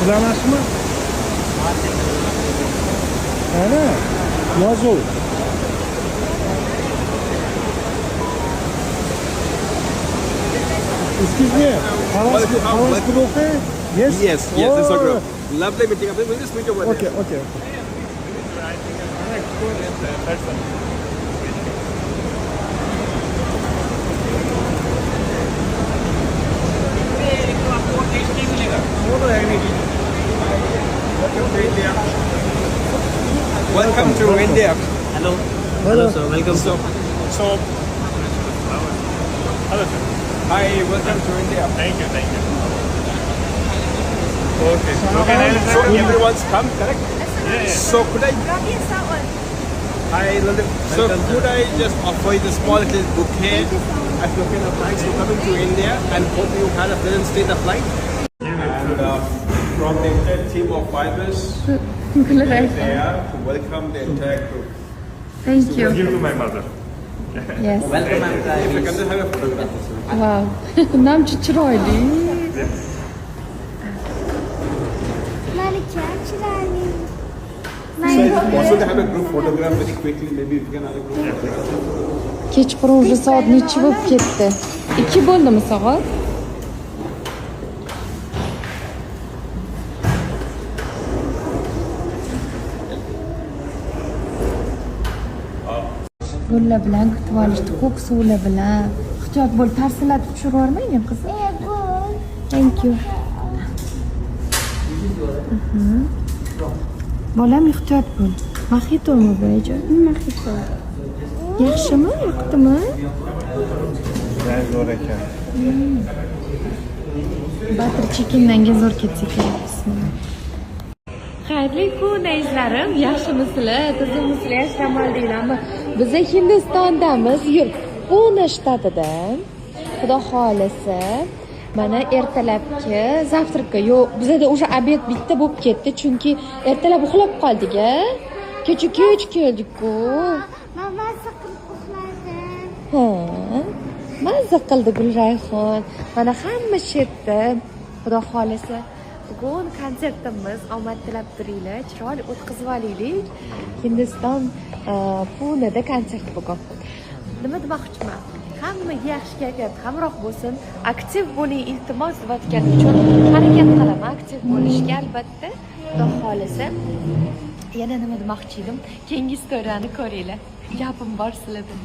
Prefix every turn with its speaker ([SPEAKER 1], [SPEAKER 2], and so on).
[SPEAKER 1] Qizanashmi? Ana, yozuv. Excuse me, how is it okay? Yes?
[SPEAKER 2] Yes, it's a group. Lovely meeting up. We'll just meet over
[SPEAKER 1] Okay,
[SPEAKER 2] there.
[SPEAKER 1] okay.
[SPEAKER 2] Welcome to India.
[SPEAKER 3] Hello.
[SPEAKER 1] Hello.
[SPEAKER 3] Sir. Welcome.
[SPEAKER 2] So,
[SPEAKER 4] Hello, sir.
[SPEAKER 2] hi, welcome to India.
[SPEAKER 4] Thank you. Okay. So can I
[SPEAKER 2] So everyone's come, correct?
[SPEAKER 4] Yeah.
[SPEAKER 2] So could I? Hi, Lalit. So could I just offer you the small little bouquet as token of thanks for coming to India and hope you had a pleasant stay the flight. And from the entire team of Fibers, they are to welcome the entire group.
[SPEAKER 5] Thank you.
[SPEAKER 4] Give to my mother.
[SPEAKER 5] Yes.
[SPEAKER 3] Welcome, I'm
[SPEAKER 2] If you can just have a photograph.
[SPEAKER 5] Wow. Namchi chiroyli.
[SPEAKER 2] So it's possible to have a group photograph very quickly. Maybe we can have a group photograph.
[SPEAKER 5] Kechqurun уже soat necha bo'lib ketdi? 2 bo'ldimi soat? Yo'llar bilan kutib olishdi, ko'k suvlar bilan. Ehtiyot bo'l, tarsalatib tushirib yubormang qizim. Thank you. Bolam ehtiyot bo'l. Maxitomi bu jon? Maxito. Yaxshimi? Yoqdimi?
[SPEAKER 1] Juda zo'r ekan.
[SPEAKER 5] Batr chekindan zo'r ketsa kerak. Bismillah. Xayrli kun azizlarim, yaxshimisizlar? Tizimmisizlar? Yashamoldinglarmi? Biz Hindistondamiz, Pune shtatidan. Xudo xolisa, mana ertalabki zavtrakka yo'q, bizda o'sha obed bitta bo'lib ketdi, chunki ertalab uxlab qoldik-a. Kecha kech keldik-ku.
[SPEAKER 6] Mama siqilib uxladi.
[SPEAKER 5] Ha, mazza qildi Gulrayhon. Mana hamma shetda. Xudo xolisa, bugun konsertimiz omad tilab turinglar, chiroyli o'tkazib olaylik. Hindiston Puneda konsert bugun. Nima demoqchiman? Hammaga yaxshi kayfiyat hamroh bo'lsin. Aktiv bo'ling, iltimos deyotganim uchun harakat qilaman aktiv bo'lishga albatta. Xudo xolisa. Yana nima demoqchi edim? Keyingi istoriyani ko'ringlar. Gapim bor sizlarda.